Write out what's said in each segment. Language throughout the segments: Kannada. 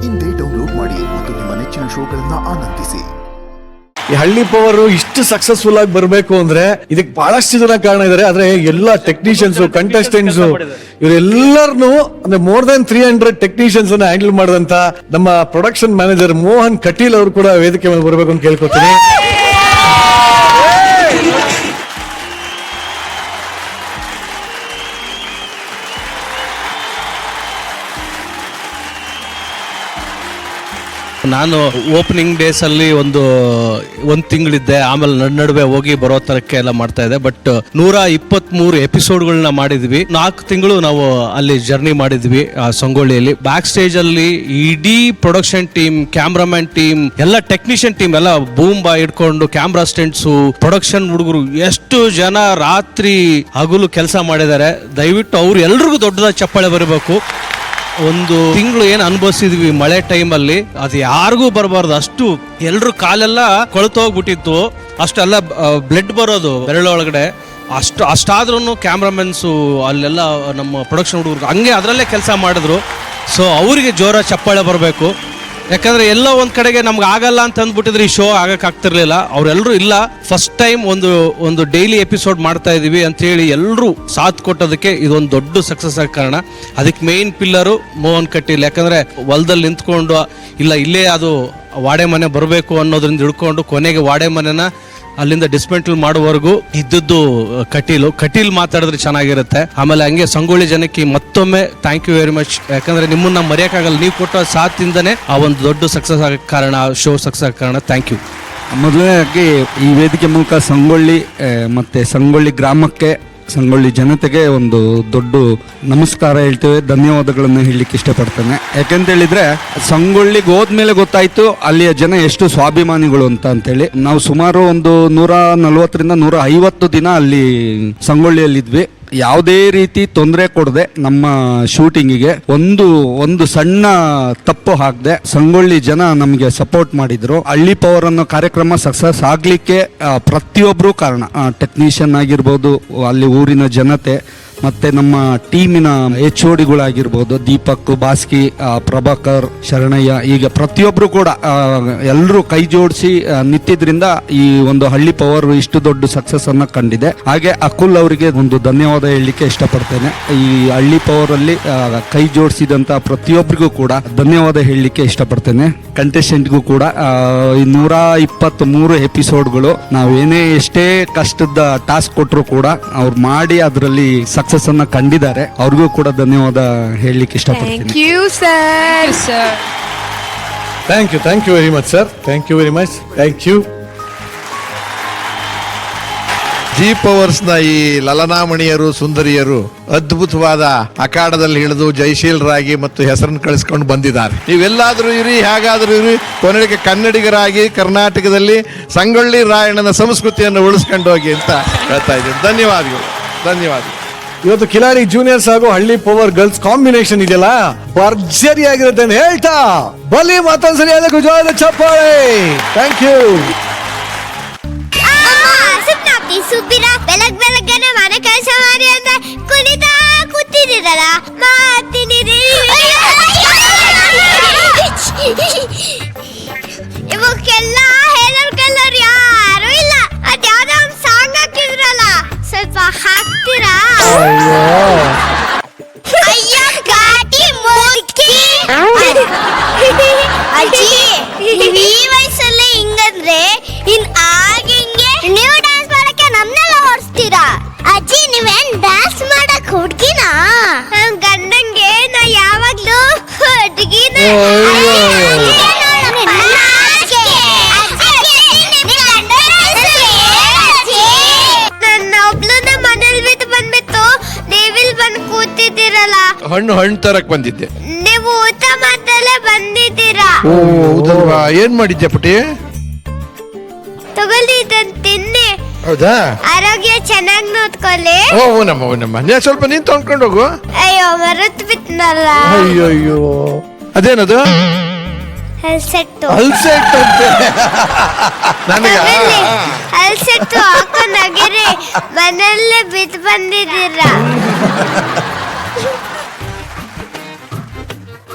ಇಂದೇ ಡೌನ್ಲೋಡ್ ಮಾಡಿ ಮತ್ತು ನಿಮ್ಮ ನೆಚ್ಚಿನ ಶೋಗಳನ್ನ ಆನಂದಿಸಿ. ಈ ಹಳ್ಳಿ ಪವರ್ ಇಷ್ಟು ಸಕ್ಸಸ್ಫುಲ್ ಆಗಿ ಬರಬೇಕು ಅಂದ್ರೆ ಇದಕ್ಕೆ ಬಹಳಷ್ಟು ಜನ ಕಾರಣ ಇದಾರೆ. ಆದ್ರೆ ಎಲ್ಲ ಟೆಕ್ನಿಷಿಯನ್ಸ್, ಕಂಟೆಸ್ಟೆಂಟ್ಸ್ ಇವರೆಲ್ಲರನ್ನು ಅಂದ್ರೆ ಮೋರ್ ದನ್ 300 ಟೆಕ್ನಿಷಿಯನ್ಸ್ ಅನ್ನ ಹ್ಯಾಂಡಲ್ ಮಾಡಿದಂತ ನಮ್ಮ ಪ್ರೊಡಕ್ಷನ್ ಮ್ಯಾನೇಜರ್ ಮೋಹನ್ ಕಟೀಲ್ ಅವರು ಕೂಡ ವೇದಿಕೆ ಮೇಲೆ ಬರಬೇಕು ಅಂತ ಕೇಳ್ಕೊತೀನಿ. ನಾನು ಓಪನಿಂಗ್ ಡೇಸ್ ಅಲ್ಲಿ ಒಂದು ತಿಂಗಳಿದ್ದೆ, ಆಮೇಲೆ ನಡುವೆ ಹೋಗಿ ಬರೋ ತರಕ್ಕೆ ಎಲ್ಲ ಮಾಡ್ತಾ ಇದ್ದೆ. ಬಟ್ 123 ಎಪಿಸೋಡ್ಗಳನ್ನ ಮಾಡಿದ್ವಿ. 4 ತಿಂಗಳು ನಾವು ಅಲ್ಲಿ ಜರ್ನಿ ಮಾಡಿದ್ವಿ ಸಂಗೊಳ್ಳಿಯಲ್ಲಿ. ಬ್ಯಾಕ್ ಸ್ಟೇಜ್ ಅಲ್ಲಿ ಇಡೀ ಪ್ರೊಡಕ್ಷನ್ ಟೀಮ್, ಕ್ಯಾಮ್ರಾಮನ್ ಟೀಮ್, ಎಲ್ಲ ಟೆಕ್ನಿಷಿಯನ್ ಟೀಮ್ ಎಲ್ಲ ಬೂಮ್ ಬಾ ಇಟ್ಕೊಂಡು ಕ್ಯಾಮ್ರಾ ಸ್ಟೆಂಟ್ಸು, ಪ್ರೊಡಕ್ಷನ್ ಹುಡುಗರು ಎಷ್ಟು ಜನ ರಾತ್ರಿ ಹಗಲು ಕೆಲಸ ಮಾಡಿದ್ದಾರೆ. ದಯವಿಟ್ಟು ಅವ್ರು ಎಲ್ರಿಗೂ ದೊಡ್ಡದಾದ ಚಪ್ಪಾಳೆ ಬರಬೇಕು. ಒಂದು ತಿಂಗಳು ಏನ್ ಅನುಭವಿಸಿದ್ವಿ ಮಳೆ ಟೈಮಲ್ಲಿ, ಅದು ಯಾರಿಗೂ ಬರಬಾರ್ದು. ಅಷ್ಟು ಎಲ್ರು ಕಾಲೆಲ್ಲ ಕೊಳ್ತೋಗ್ಬಿಟ್ಟಿತ್ತು, ಅಷ್ಟೆಲ್ಲ ಬ್ಲಡ್ ಬರೋದು ಬೆರಳೊಳಗಡೆ. ಅಷ್ಟಾದ್ರೂ ಕ್ಯಾಮ್ರಾಮನ್ಸು ಅಲ್ಲೆಲ್ಲ ನಮ್ಮ ಪ್ರೊಡಕ್ಷನ್ ಹುಡುಗರು ಹಂಗೆ ಅದರಲ್ಲೇ ಕೆಲಸ ಮಾಡಿದ್ರು. ಸೊ ಅವರಿಗೆ ಜೋರ ಚಪ್ಪಾಳೆ ಬರಬೇಕು. ಯಾಕಂದ್ರೆ ಎಲ್ಲೋ ಒಂದ್ ಕಡೆಗೆ ನಮ್ಗೆ ಆಗಲ್ಲ ಅಂತ ಅಂದ್ಬಿಟ್ಟಿದ್ರೆ ಈ ಶೋ ಆಗಕ್ಕಾಗ್ತಿರ್ಲಿಲ್ಲ. ಅವ್ರೆಲ್ಲರೂ ಇಲ್ಲ, ಫಸ್ಟ್ ಟೈಮ್ ಒಂದು ಡೈಲಿ ಎಪಿಸೋಡ್ ಮಾಡ್ತಾ ಇದೀವಿ ಅಂತ ಹೇಳಿ ಎಲ್ಲರೂ ಸಾಥ್ ಕೊಟ್ಟೋದಕ್ಕೆ ಇದೊಂದು ದೊಡ್ಡ ಸಕ್ಸಸ್ ಆಗ ಕಾರಣ. ಅದಕ್ಕೆ ಮೇನ್ ಪಿಲ್ಲರು ಮೋಹನ್ ಕಟೀಲ್. ಯಾಕಂದ್ರೆ ಹೊಲದಲ್ಲಿ ನಿಂತ್ಕೊಂಡು ಇಲ್ಲ ಇಲ್ಲೇ ಅದು ವಾಡೆ ಮನೆ ಬರಬೇಕು ಅನ್ನೋದ್ರಿಂದ ಹಿಡ್ಕೊಂಡು ಕೊನೆಗೆ ವಾಡೆ ಮನೆನ ಅಲ್ಲಿಂದ ಡಿಸ್ಮೆಂಟಲ್ ಮಾಡುವವರೆಗೂ ಇದ್ದದ್ದು ಕಟೀಲ್ ಮಾತಾಡಿದ್ರೆ ಚೆನ್ನಾಗಿರುತ್ತೆ. ಆಮೇಲೆ ಹಂಗೆ ಸಂಗೊಳ್ಳಿ ಜನಕ್ಕೆ ಮತ್ತೊಮ್ಮೆ ಥ್ಯಾಂಕ್ ಯು ವೆರಿ ಮಚ್. ಯಾಕಂದ್ರೆ ನಿಮ್ಮನ್ನ ಮರೆಯೋಕ್ಕಾಗಲ್ಲ, ನೀವು ಕೊಟ್ಟ ಸಾಥಿಂದನೇ ಆ ಒಂದು ದೊಡ್ಡ ಸಕ್ಸಸ್ ಆಗಕ್ಕೆ ಕಾರಣ, ಶೋ ಸಕ್ಸಸ್ ಆಗ ಕಾರಣ. Thank you. ಮೊದಲನೇದಾಗಿ ಈ ವೇದಿಕೆ ಮೂಲಕ ಸಂಗೊಳ್ಳಿ ಮತ್ತೆ ಸಂಗೊಳ್ಳಿ ಗ್ರಾಮಕ್ಕೆ, ಸಂಗೊಳ್ಳಿ ಜನತೆಗೆ ಒಂದು ದೊಡ್ಡ ನಮಸ್ಕಾರ ಹೇಳ್ತೇವೆ, ಧನ್ಯವಾದಗಳನ್ನು ಹೇಳಲಿಕ್ಕೆ ಇಷ್ಟಪಡ್ತೇನೆ. ಯಾಕೆಂತ ಹೇಳಿದ್ರೆ ಸಂಗೊಳ್ಳಿಗೆ ಹೋದ್ಮೇಲೆ ಗೊತ್ತಾಯ್ತು ಅಲ್ಲಿಯ ಜನ ಎಷ್ಟು ಸ್ವಾಭಿಮಾನಿಗಳು ಅಂತೇಳಿ. ನಾವು ಸುಮಾರು ಒಂದು 140ರಿಂದ 150 ದಿನ ಅಲ್ಲಿ ಸಂಗೊಳ್ಳಿಯಲ್ಲಿದ್ವಿ. ಯಾವುದೇ ರೀತಿ ತೊಂದರೆ ಕೊಡದೆ ನಮ್ಮ ಶೂಟಿಂಗಿಗೆ ಒಂದು ಸಣ್ಣ ತಪ್ಪು ಹಾಕದೆ ಸಂಗೊಳ್ಳಿ ಜನ ನಮಗೆ ಸಪೋರ್ಟ್ ಮಾಡಿದ್ರು. ಹಳ್ಳಿ ಪವರ್ ಅನ್ನೋ ಕಾರ್ಯಕ್ರಮ ಸಕ್ಸಸ್ ಆಗ್ಲಿಕ್ಕೆ ಪ್ರತಿಯೊಬ್ಬರು ಕಾರಣ. ಟೆಕ್ನಿಷಿಯನ್ ಆಗಿರ್ಬೋದು, ಅಲ್ಲಿ ಊರಿನ ಜನತೆ, ಮತ್ತೆ ನಮ್ಮ ಟೀಮಿನ HODಗಳಾಗಿರ್ಬೋದು, ದೀಪಕ್, ಬಾಸ್ಕಿ, ಪ್ರಭಾಕರ್, ಶರಣಯ್ಯ, ಈಗ ಪ್ರತಿಯೊಬ್ಬರು ಕೂಡ ಎಲ್ಲರೂ ಕೈ ಜೋಡಿಸಿ ನಿಂತಿದ್ರಿಂದ ಈ ಒಂದು ಹಳ್ಳಿ ಪವರ್ ಇಷ್ಟು ದೊಡ್ಡ ಸಕ್ಸಸ್ ಅನ್ನ ಕಂಡಿದೆ. ಹಾಗೆ ಅಕುಲ್ ಅವರಿಗೆ ಒಂದು ಧನ್ಯವಾದ ಹೇಳಲಿಕ್ಕೆ ಇಷ್ಟಪಡ್ತೇನೆ. ಈ ಹಳ್ಳಿ ಪವರ್ ಅಲ್ಲಿ ಕೈ ಜೋಡಿಸಿದಂತ ಪ್ರತಿಯೊಬ್ಬರಿಗೂ ಕೂಡ ಧನ್ಯವಾದ ಹೇಳಲಿಕ್ಕೆ ಇಷ್ಟಪಡ್ತೇನೆ. ಕಂಟೆಸ್ಟೆಂಟ್ಗೂ ಕೂಡ ಈ 123 ಎಪಿಸೋಡ್ಗಳು ನಾವೇನೇ ಎಷ್ಟೇ ಕಷ್ಟದ ಟಾಸ್ಕ್ ಕೊಟ್ಟರು ಕೂಡ ಅವ್ರು ಮಾಡಿ ಅದರಲ್ಲಿ ಸಕ್ಸಸ್ ಅನ್ನ ಕಂಡಿದ್ದಾರೆ. ಅವ್ರಿಗೂ ಕೂಡ ಧನ್ಯವಾದ ಹೇಳಲಿಕ್ಕೆ ಇಷ್ಟಪಡ್ತೀನಿ. Thank you very much sir. Thank you very much. Thank you. G ಪವರ್ಸ್ನ ಈ ಲಲನಾಮಣಿಯರು, ಸುಂದರಿಯರು ಅದ್ಭುತವಾದ ಅಖಾಡದಲ್ಲಿ ಇಳಿದು ಜಯಶೀಲರಾಗಿ ಮತ್ತು ಹೆಸರನ್ನು ಕಳಿಸ್ಕೊಂಡು ಬಂದಿದ್ದಾರೆ. ನೀವೆಲ್ಲಾದರೂ ಇರಿ, ಹೇಗಾದರೂ ಇರಿ, ಕೊನೆಗೆ ಕನ್ನಡಿಗರಾಗಿ ಕರ್ನಾಟಕದಲ್ಲಿ ಸಂಗೊಳ್ಳಿ ರಾಯಣ್ಣನ ಸಂಸ್ಕೃತಿಯನ್ನು ಉಳಿಸ್ಕೊಂಡು ಹೋಗಿ ಅಂತ ಹೇಳ್ತಾ ಇದ್ದೀನಿ. ಧನ್ಯವಾದಗಳು. ಇವತ್ತು ಕಿಲಾರಿ ಜೂನಿಯರ್ಸ್ ಹಾಗೂ ಹಳ್ಳಿ ಪವರ್ ಗರ್ಲ್ಸ್ ಕಾಂಬಿನೇಷನ್ ಇದೆಯಲ್ಲ, ಭರ್ಜರಿ ಆಗಿರುತ್ತೆ ಅಂತ ಹೇಳ್ತಾ ಬಲಿ ಮತ್ತೊಂದ್ಸರಿ ಅದಕ್ಕೂ ಜೋರದ ಚಪ್ಪಾಳೆ. Thank you. ಸುಬ್ಬಿರ ಬೆಳಗ್ಗೆನೆ ಮನೆ ಕೆಲಸ ಮಾಡಿ ಅಂತ ಕುಣಿತಾ ಕೂತಿದ್ದೀರಲ್ಲ, ಮಾಡ್ತೀನಿ. ಇವಕ್ಕೆಲ್ಲ ಹೇಳೋರ್ಗೆಲ್ಲರು ಯಾರು ಇಲ್ಲ. ಅದ್ಯಾವ್ದೋ ಒಂದು ಸಾಂಗ್ ಹಾಕಿದ್ರಲ್ಲ, ಸ್ವಲ್ಪ ಹಾಕ್ತೀರಾ? ಅಯ್ಯ ಗಾಟಿ ಮುಕ್ಕಿ ಅಜ್ಜಿ, ಈ ವಯಸ್ಸಲ್ಲೇ ಹಿಂಗಂದ್ರೆ ಇನ್ ಆಗಿಂಗೆ ನೀವು ಡ್ಯಾನ್ಸ್ ಮಾಡಕ್ಕೆ ನಮ್ನೆಲ್ಲ ಓಡಿಸ್ತೀರಾ? ಅಜ್ಜಿ ನೀವೇನ್ ಡ್ಯಾನ್ಸ್ ಮಾಡಕ್ ಹುಡ್ಗಿನ? ನನ್ ಗಂಡಂಗೆ ನಾ ಯಾವಾಗ್ಲೂ ಹುಡ್ಗಿನ. ನನ್ನ ಒಬ್ಳನ್ನ ಮನೇಲಿ ಬಿಟ್ಟು ಬಂದ್ಬಿಟ್ಟು ನೀವಿಲ್ ಬಂದು ಕೂತಿದ್ದೀರಲ್ಲ. ಹಣ್ಣು ತರಕ್ ಬಂದಿದ್ದೆ. ನೀವು ಊಟ ಮಾಡ್ದಲ್ಲೇ ಬಂದಿದ್ದೀರಾ? ಓ ಹೌದಲ್ವಾ? ಏನ್ ಮಾಡಿದ್ದೆ ಪುಟಿ? ತಗೊಳ್ಳಿ ಇದನ್ನ ತಿನ್ನಿ. ಹೌದಾ? ಆರೋಗ್ಯ ಚೆನ್ನಾಗಿ ನೋಡ್ಕೊಳ್ಳಿ. ನಮ್ಮ ನೀ ಸ್ವಲ್ಪ ನೀನ್ ತೊಗೊಂಡ್ಕೊಂಡು ಹೋಗು. ಅಯ್ಯೋ ಮರೆತು ಬಿಟ್ನಲ್ಲ. ಅಯ್ಯೋ ಅದೇನದು? ಹಲ್ಸೆಟ್ಟು. ಹಲ್ಸೆಟ್ಟು ಅಂತೆ ನನಗ. ಹಲ್ಸೆಟ್ಟು ಹಾಕೊಂಡು ನಗಿರಿ, ಮನೆಯಲ್ಲೇ ಬಿಟ್ಟು ಬಂದಿದ್ದೀರಾ.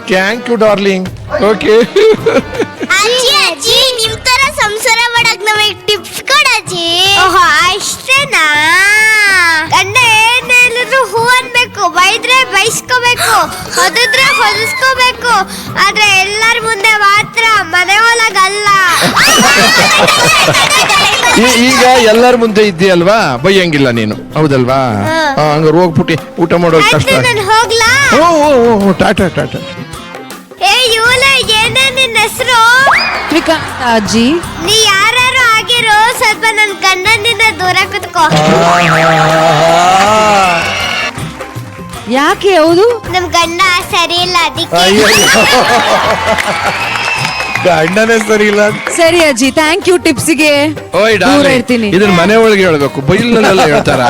Thank you darling. ಓಕೆ. ಅಜ್ಜಿ ಅಜ್ಜಿ ನಿಮ್ ತರ ಸಂಸಾರ ಮಾಡಕ್ ನಮಗೆ ಟಿಪ್ಸ್ ಕೊಡಜ್ಜಿ. ಓಹೋ ಅಷ್ಟೇನಾ? ಗಂಡ ಏನ್ ಹೇಳಿದ್ರು ಹೂ ಅನ್ಬೇಕು, ಬೈದ್ರೆ ಬೈಸ್ಕೋಬೇಕು, ಹೊದಿದ್ರೆ ಹೊದಿಸ್ಕೋಬೇಕು, ಆದ್ರೆ ಎಲ್ಲರ ಮುಂದೆ ಮಾತ್ರ ಮನೆ ಒಳಗಲ್ಲ. ಈಗ ಎಲ್ಲರ ಮುಂದೆ ಇದ್ದೀಯಲ್ವಾ, ಬೈಯಂಗಿಲ್ಲ ನೀನು, ಹೌದಲ್ವಾ? ಹಂಗಾರೆ ಹೋಗ್ಬಿಟ್ಟು ಊಟ ಮಾಡೋದು ಕಷ್ಟ. ನಾನು ಹೋಗ್ಲಾ? ಓ ಟಾಟಾ ಟಾಟಾ. ಏ ಇವಳ ಏನೇ ನಿನ್ನ ಹೆಸರು? ಅಜ್ಜಿ ನೀ ಯಾರು ಆಗಿರೋ ಸ್ವಲ್ಪ ನನ್ ಗಂಡನಿಂದ ದೂರ ಕುತ್ಕೋ. ಯಾಕೆ? ಹೌದು ನಮ್ ಗಂಡ ಸರಿ ಇಲ್ಲ ಅದಕ್ಕೆ. ಗಂಡನೇ ಸರಿ ಇಲ್ಲ. ಸರಿ ಅಜ್ಜಿ, ಥ್ಯಾಂಕ್ ಯು ಟಿಪ್ಸ್ಗೆ. ಓಯ್ ದೂರ ಡಾರ್ಲಿಂಗ್, ಇರ್ತೀನಿ. ಇದನ್ನ ಮನೆ ಒಳಗೆ ಹೇಳ್ಬೇಕು, ಬೈಲ್ನಲ್ಲೆಲ್ಲ ಹೇಳ್ತಾರ?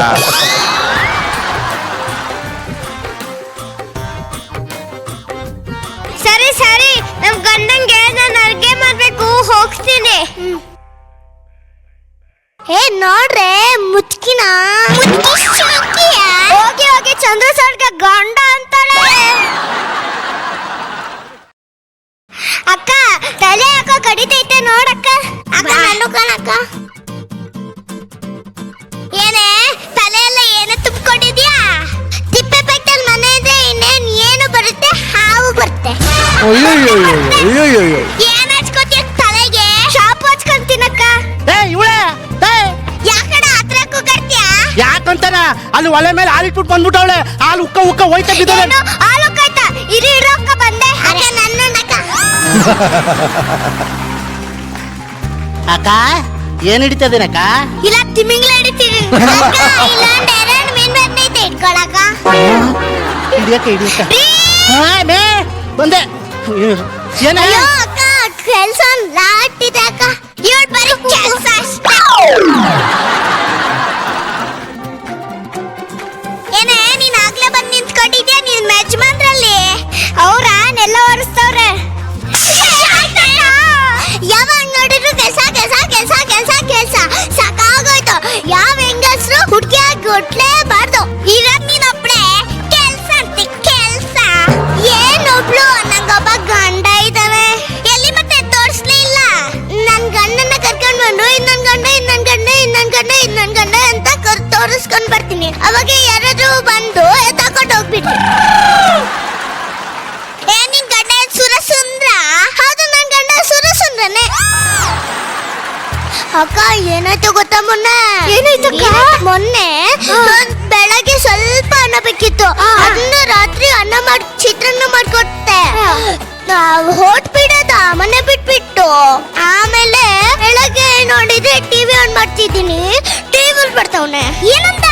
ಸರಿ ಸರಿ, ನಮ್ ಗಂಡಂಗೆ ನಾನು ಅಡ್ಗೆ ಮಾಡ್ಬೇಕು, ಹೋಗ್ತೀನಿ. ಏ ನೋಡ್ರೆ ಮುಚ್ಕಿನ ಹೋಗಿ ಹೋಗಿ ಚಂದ್ರ ಸರ್ಗ ಗಂಡ ಅಂತಾಳೆ. ಅಕ್ಕ ತಲೆ ಯಾಕೋ ಕಡಿತೈತೆ ನೋಡಕ್ಕ. ಅಕ್ಕ ನಾನು ಕಣಕ್ಕ. ಏನೇ ತಲೆಯೆಲ್ಲ ಏನು ತುಂಬಿಕೊಂಡಿದ್ಯಾ? ತಿಪ್ಪೆ ಪೆಟ್ಟಲ್ ಮನೆ ಇದ್ರೆ ಇನ್ನೇನ್ ಏನು ಬರುತ್ತೆ? ಹಾವು ಬರುತ್ತೆ. ಅಯ್ಯೋ ಏನ್ ಹಚ್ಕೋತೀಯ ತಲೆಗೆ? ಶಾಪ್ ಹಚ್ಕೊಂತೀನಕ್ಕ. ಯಾಕಡ ಹತ್ರ ಕೂಗಾಡ್ತೀಯ? ಯಾಕಂತಾನ ಅಲ್ಲಿ ಒಲೆ ಮೇಲೆ ಹಾಲಿಟ್ಬಿಟ್ಟು ಬಂದ್ಬಿಟ್ಟವಳೆ, ಹಾಲು ಉಕ್ಕ ಉಕ್ಕ ಹೋಯ್ತಾ ಬಿದ್ದೋಳೆ. ಏನು ಹಾಲು ಕಾಯ್ತಾ? ಇರಿ ಇರೋಕ್ಕ ಬಂದೆ. ಅಕ್ಕ ನನ್ನಕ್ಕ. ಅಕ್ಕ ಏನ್ ಹಿಡಿತದೇನಕ್ಕ? ಇಲ್ಲ ತಿಮಿಂಗ್ಲ ಹಿಡಿತೀನಿ. ಅಕ್ಕ ಇಲ್ಲೊಂದ್ ಎರಡು ಮೀನ್ ಬಂದೈತೆ ಇಟ್ಕೊಳಕ್ಕ. ಹಿಡಿಯಕ್ಕ ರೀ! ಬೇ ಬಂದೆ. ಏನ ಅಯ್ಯೋ ಅಕ್ಕ ಕೆಲ್ಸ ಲಾಟಿದೆ ಅಕ್ಕ. ಇವಳು ಬರೀ ಕೆಲ್ಸ ಅಷ್ಟೇ. ಏನೇ ನೀನ್ ಆಗ್ಲೇ ಬಂದ್ ನಿಂತ್ಕೊಂಡಿದ್ಯಾ ನಿನ್ ಯಜಮಾನ್ರಲ್ಲಿ? ಅವ್ರ ನೆಲ್ಲ ಒರೆಸ್ತವ್ರೆ. ಯಾವಾಗ ನೋಡಿದ್ರು ಕೆಲ್ಸ ಕೆಲ್ಸ ಕೆಲ್ಸ ಕೆಲ್ಸ ಕೆಲ್ಸ ಸಾಕಾಗೋಯ್ತು. ಯಾವ ಹೆಂಗಸ್ರು ಹುಡ್ಗಿಯಾಗಿ ಹುಟ್ಲೇಬಾರ್ದು. ಇರೋದ್ ನೀನೊಬ್ಳೆ ಕೆಲ್ಸ ಅಂತಿ ಕೆಲ್ಸ. ಏನೊಬ್ಳು ನಂಗೊಬ್ಬ ಗಂಡ ಇದ್ದಾನೆ. ಎಲ್ಲಿ ಮತ್ತೆ ತೋರ್ಸ್ಲೇ ಇಲ್ಲ. ನನ್ ಗಂಡನ ಕರ್ಕೊಂಡ್ ಬಂದು ಇನ್ನೊಂದ್ ಗಂಡ ಇನ್ನೊಂದ್ ಗಂಡ ಇನ್ನೊಂದ್ ಗಂಡ ಇನ್ನೊಂದ್ ಗಂಡ ಅಂತ ತೋರಿಸ್ಕೊಂಡ್ ಬರ್ತೀನಿ. ಅವಾಗ ಯಾರಾದ್ರೂ ಬಂದು ತಗೊಂಡ್ ಹೋಗ್ಬಿಟ್ರು. ಏ ನಿನ್ ಗಂಡ ಸುರಸುಂದ್ರ? ಹೌದು ನನ್ ಗಂಡ ಸುರಸುಂದ್ರನೇ. ಅಕ್ಕ ಏನಾಯ್ತು ಗೊತ್ತಾ ಮೊನ್ನೆ? ಮೊನ್ನೆ ಬೆಳಗ್ಗೆ ಸ್ವಲ್ಪ ಅನ್ನ ಬೇಕಿತ್ತು, ಅದನ್ನ ರಾತ್ರಿ ಅನ್ನ ಮಾಡಿ ಚಿತ್ರಾನ್ನ ಮಾಡ್ಕೊಟ್ಟೆ. ಹೊಟ್ ಬಿಡೋದ ಮನೆ ಬಿಟ್ಬಿಟ್ಟು. ಆಮೇಲೆ ಬೆಳಗ್ಗೆ ನೋಡಿದ್ರೆ ಟಿವಿ ಆನ್ ಮಾಡ್ತಿದ್ದೀನಿ, ಟಿವಿ ಬರ್ತಾವನೆ. ಏನಂತ